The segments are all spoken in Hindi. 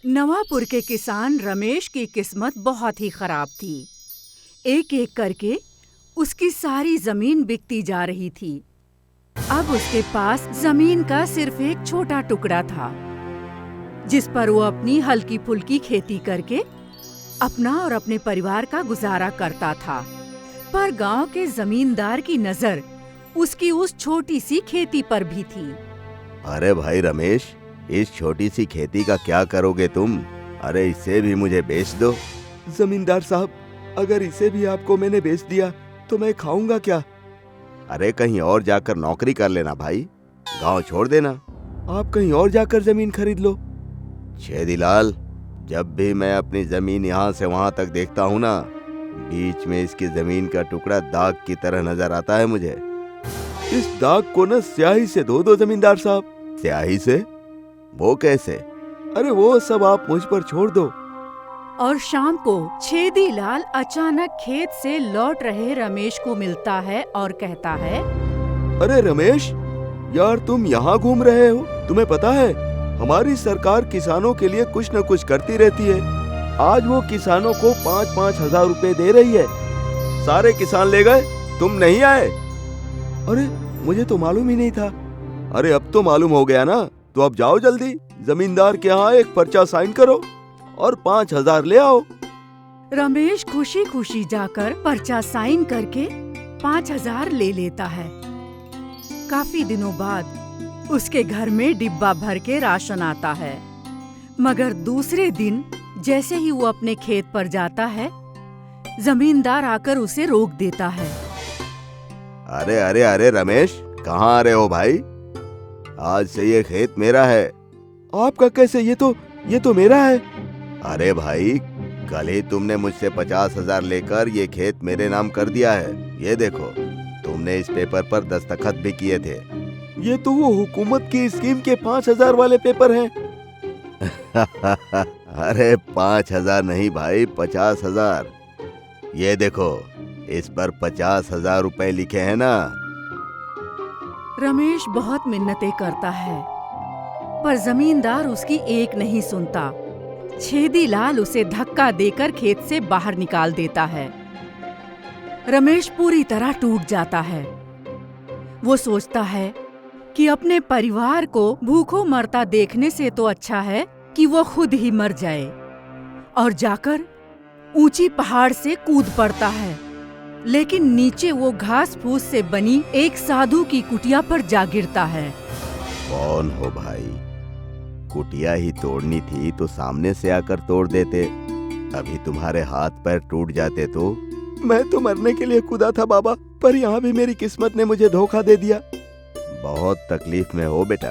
नवापुर के किसान रमेश की किस्मत बहुत ही खराब थी। एक एक करके उसकी सारी जमीन बिकती जा रही थी। अब उसके पास जमीन का सिर्फ एक छोटा टुकड़ा था, जिस पर वो अपनी हल्की फुल्की खेती करके अपना और अपने परिवार का गुजारा करता था। पर गांव के जमींदार की नजर उसकी उस छोटी सी खेती पर भी थी। अरे भाई रमेश, इस छोटी सी खेती का क्या करोगे तुम? अरे इसे भी मुझे बेच दो। जमींदार साहब, अगर इसे भी आपको मैंने बेच दिया तो मैं खाऊंगा क्या? अरे कहीं और जाकर नौकरी कर लेना भाई, गांव छोड़ देना। आप कहीं और जाकर जमीन खरीद लो। छेदीलाल, जब भी मैं अपनी जमीन यहाँ से वहाँ तक देखता हूँ ना, बीच में इसकी जमीन का टुकड़ा दाग की तरह नजर आता है मुझे। इस दाग को न स्याही से धो दो जमींदार साहब। स्याही से? वो कैसे? अरे वो सब आप मुझ पर छोड़ दो। और शाम को छेदीलाल अचानक खेत से लौट रहे रमेश को मिलता है और कहता है, अरे रमेश यार, तुम यहाँ घूम रहे हो? तुम्हें पता है हमारी सरकार किसानों के लिए कुछ न कुछ करती रहती है। आज वो किसानों को 5-5 हजार रुपए दे रही है। सारे किसान ले गए, तुम नहीं आए। अरे मुझे तो मालूम ही नहीं था। अरे अब तो मालूम हो गया ना, तो अब जाओ जल्दी जमींदार के यहाँ एक पर्चा साइन करो और 5 हजार ले आओ। रमेश खुशी खुशी जाकर पर्चा साइन करके 5 हजार ले लेता है। काफी दिनों बाद उसके घर में डिब्बा भर के राशन आता है। मगर दूसरे दिन जैसे ही वो अपने खेत पर जाता है, जमींदार आकर उसे रोक देता है। अरे अरे अरे रमेश, कहाँ आ रहे हो भाई? आज से ये खेत मेरा है। आपका कैसे? ये तो मेरा है। अरे भाई, कल ही तुमने मुझसे 50 हजार लेकर ये खेत मेरे नाम कर दिया है। ये देखो, तुमने इस पेपर पर दस्तखत भी किए थे। ये तो वो हुकूमत की स्कीम के 5 हजार वाले पेपर हैं। अरे 5 हजार नहीं भाई, 50 हजार। ये देखो, इस पर 50 हजार रुपए लिखे हैं ना। रमेश बहुत मिन्नतें करता है, पर जमींदार उसकी एक नहीं सुनता। छेदीलाल उसे धक्का देकर खेत से बाहर निकाल देता है। रमेश पूरी तरह टूट जाता है। वो सोचता है कि अपने परिवार को भूखों मरता देखने से तो अच्छा है कि वो खुद ही मर जाए, और जाकर ऊंची पहाड़ से कूद पड़ता है। लेकिन नीचे वो घास फूस से बनी एक साधु की कुटिया पर जा गिरता है। कौन हो भाई? कुटिया ही तोड़नी थी तो सामने से आकर तोड़ देते। अभी तुम्हारे हाथ पैर टूट जाते तो। मैं तो मरने के लिए कूदा था बाबा, पर यहाँ भी मेरी किस्मत ने मुझे धोखा दे दिया। बहुत तकलीफ में हो बेटा।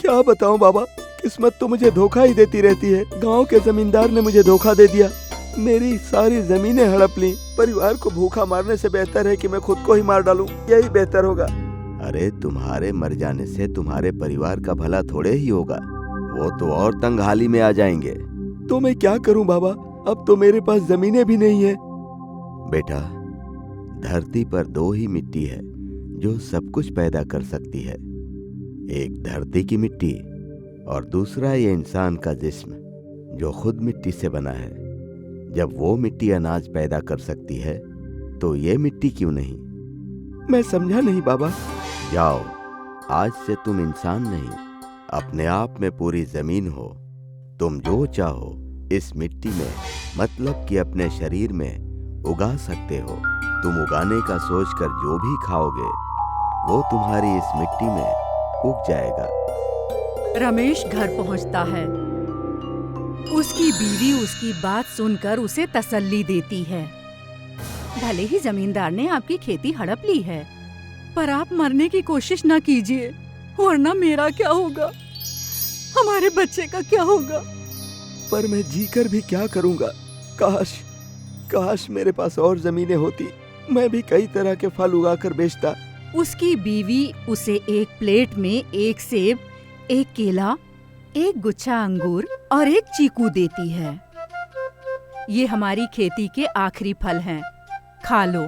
क्या बताऊं बाबा, किस्मत तो मुझे धोखा ही देती रहती है। गांव के जमींदार ने मुझे धोखा दे दिया, मेरी सारी जमीनें हड़प ली। परिवार को भूखा मारने से बेहतर है कि मैं खुद को ही मार डालूं, यही बेहतर होगा। अरे तुम्हारे मर जाने से तुम्हारे परिवार का भला थोड़े ही होगा, वो तो और तंगहाली में आ जाएंगे। तो मैं क्या करूं बाबा, अब तो मेरे पास जमीनें भी नहीं है। बेटा, धरती पर 2 ही मिट्टी है जो सब कुछ पैदा कर सकती है। एक धरती की मिट्टी और दूसरा ये इंसान का जिस्म जो खुद मिट्टी से बना है। जब वो मिट्टी अनाज पैदा कर सकती है तो ये मिट्टी क्यों नहीं? मैं समझा नहीं बाबा। जाओ, आज से तुम इंसान नहीं, अपने आप में पूरी जमीन हो। तुम जो चाहो इस मिट्टी में, मतलब कि अपने शरीर में उगा सकते हो। तुम उगाने का सोचकर जो भी खाओगे वो तुम्हारी इस मिट्टी में उग जाएगा। रमेश घर पहुंचता है। उसकी बीवी उसकी बात सुनकर उसे तसल्ली देती है। भले ही जमींदार ने आपकी खेती हड़प ली है, पर आप मरने की कोशिश न कीजिए, वरना मेरा क्या होगा, हमारे बच्चे का क्या होगा। पर मैं जीकर भी क्या करूंगा? काश मेरे पास और जमीनें होती, मैं भी कई तरह के फल उगाकर बेचता। उसकी बीवी उसे एक प्लेट में एक सेब, एक केला, एक गुच्छा अंगूर और एक चीकू देती है। ये हमारी खेती के आखिरी फल हैं, खा लो।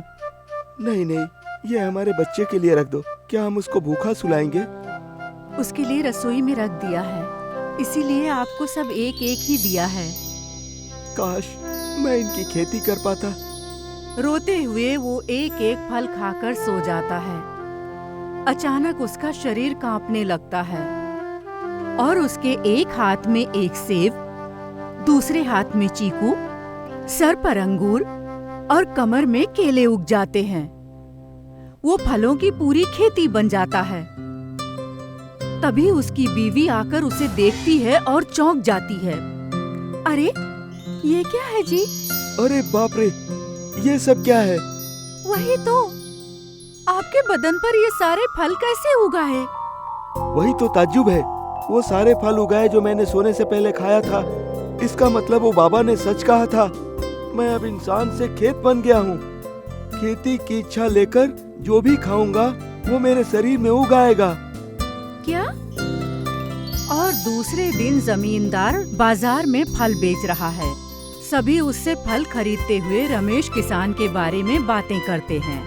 नहीं, ये हमारे बच्चे के लिए रख दो। क्या हम उसको भूखा सुलाएंगे? उसके लिए रसोई में रख दिया है। इसीलिए आपको सब एक एक ही दिया है। काश मैं इनकी खेती कर पाता। रोते हुए वो एक एक फल खाकर सो जाता है। अचानक उसका शरीर कांपने लगता है और उसके एक हाथ में एक सेब, दूसरे हाथ में चीकू, सर पर अंगूर और कमर में केले उग जाते हैं। वो फलों की पूरी खेती बन जाता है। तभी उसकी बीवी आकर उसे देखती है और चौंक जाती है। अरे ये क्या है जी? अरे बाप रे, ये सब क्या है? वही तो, आपके बदन पर ये सारे फल कैसे उगाए? वही तो ताज्जुब है। वो सारे फल उगाए जो मैंने सोने से पहले खाया था। इसका मतलब वो बाबा ने सच कहा था। मैं अब इंसान से खेत बन गया हूँ। खेती की इच्छा लेकर जो भी खाऊंगा वो मेरे शरीर में उग आएगा। क्या? और दूसरे दिन जमींदार बाजार में फल बेच रहा है। सभी उससे फल खरीदते हुए रमेश किसान के बारे में बातें करते हैं।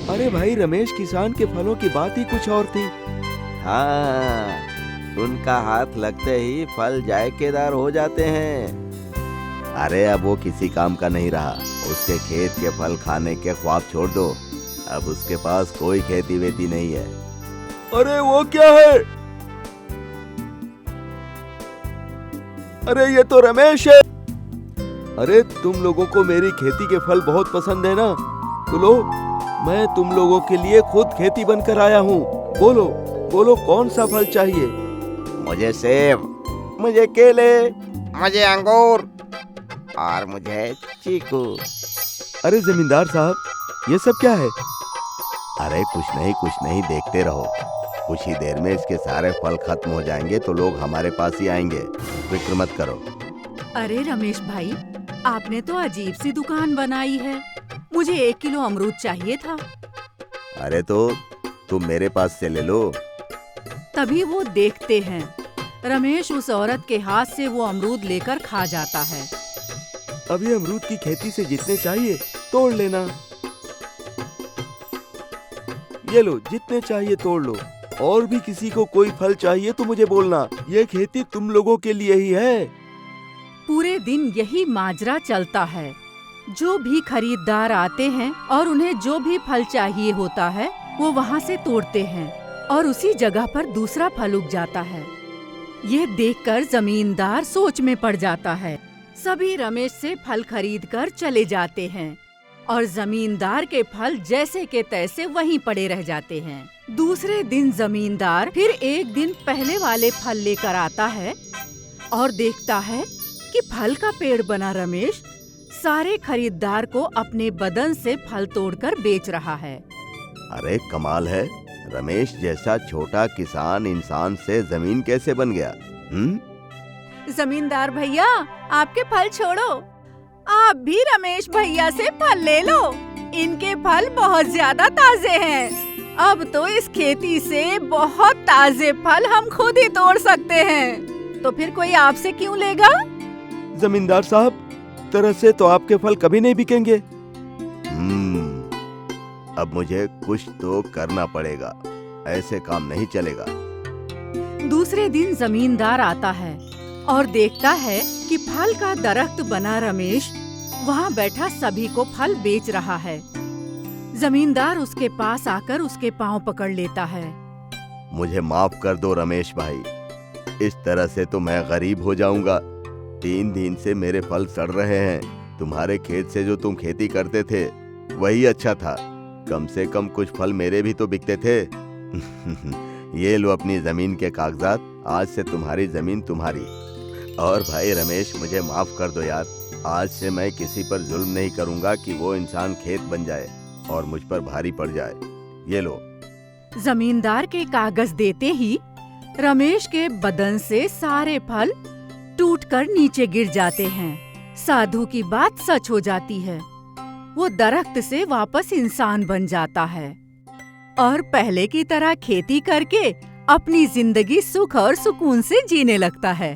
अरे भाई, रमेश किसान के फलों की बात ही कुछ और थी। हाँ, उनका हाथ लगते ही फल जायकेदार हो जाते हैं। अरे अब वो किसी काम का नहीं रहा। उसके खेत के फल खाने के ख्वाब छोड़ दो। अब उसके पास कोई खेती वेती नहीं है। अरे वो क्या है? अरे ये तो रमेश है। अरे तुम लोगों को मेरी खेती के फल बहुत पसंद है ना? तो लो, मैं तुम लोगों के लिए खुद खेती बनकर आया हूँ। बोलो बोलो, कौन सा फल चाहिए? मुझे सेब, मुझे केले, मुझे अंगूर और मुझे चीकू। अरे जमींदार साहब, ये सब क्या है? अरे कुछ नहीं, देखते रहो। कुछ ही देर में इसके सारे फल खत्म हो जाएंगे तो लोग हमारे पास ही आएंगे। फिक्र मत करो। अरे रमेश भाई, आपने तो अजीब सी दुकान बनाई है। मुझे 1 किलो अमरूद चाहिए था। अरे तो तुम मेरे पास से ले लो। तभी वो देखते हैं रमेश उस औरत के हाथ से वो अमरूद लेकर खा जाता है। अभी अमरूद की खेती से जितने चाहिए तोड़ लेना। ये लो, जितने चाहिए तोड़ लो। और भी किसी को कोई फल चाहिए तो मुझे बोलना। ये खेती तुम लोगों के लिए ही है। पूरे दिन यही माजरा चलता है। जो भी खरीदार आते हैं और उन्हें जो भी फल चाहिए होता है वो वहाँ से तोड़ते हैं और उसी जगह पर दूसरा फल उग जाता है। ये देखकर जमींदार सोच में पड़ जाता है। सभी रमेश से फल खरीदकर चले जाते हैं और जमींदार के फल जैसे के तैसे वहीं पड़े रह जाते हैं। दूसरे दिन जमींदार फिर एक दिन पहले वाले फल लेकर आता है और देखता है कि फल का पेड़ बना रमेश सारे खरीदार को अपने बदन से फल तोड़कर बेच रहा है। अरे कमाल है, रमेश जैसा छोटा किसान इंसान से जमीन कैसे बन गया? जमींदार भैया, आपके फल छोड़ो, आप भी रमेश भैया से फल ले लो। इनके फल बहुत ज्यादा ताजे हैं। अब तो इस खेती से बहुत ताजे फल हम खुद ही तोड़ सकते हैं। तो फिर कोई आपसे क्यों लेगा? जमींदार साहब, तरह से तो आपके फल कभी नहीं बिकेंगे। अब मुझे कुछ तो करना पड़ेगा। ऐसे काम नहीं चलेगा। दूसरे दिन जमींदार आता है और देखता है कि फल का दरख्त बना रमेश वहाँ बैठा सभी को फल बेच रहा है। जमींदार उसके पास आकर उसके पाँव पकड़ लेता है। मुझे माफ कर दो रमेश भाई, इस तरह से तो मैं गरीब हो जाऊंगा। 3 दिन से मेरे फल सड़ रहे हैं। तुम्हारे खेत से जो तुम खेती करते थे वही अच्छा था। कम से कम कुछ फल मेरे भी तो बिकते थे। ये लो अपनी जमीन के कागजात। आज से तुम्हारी जमीन तुम्हारी। और भाई रमेश, मुझे माफ कर दो यार। आज से मैं किसी पर जुल्म नहीं करूंगा कि वो इंसान खेत बन जाए और मुझ पर भारी पड़ जाए। ये लो। जमींदार के कागज देते ही रमेश के बदन से सारे फल टूटकर नीचे गिर जाते हैं। साधु की बात सच हो जाती है। वो दरख्त से वापस इंसान बन जाता है और पहले की तरह खेती करके अपनी जिंदगी सुख और सुकून से जीने लगता है।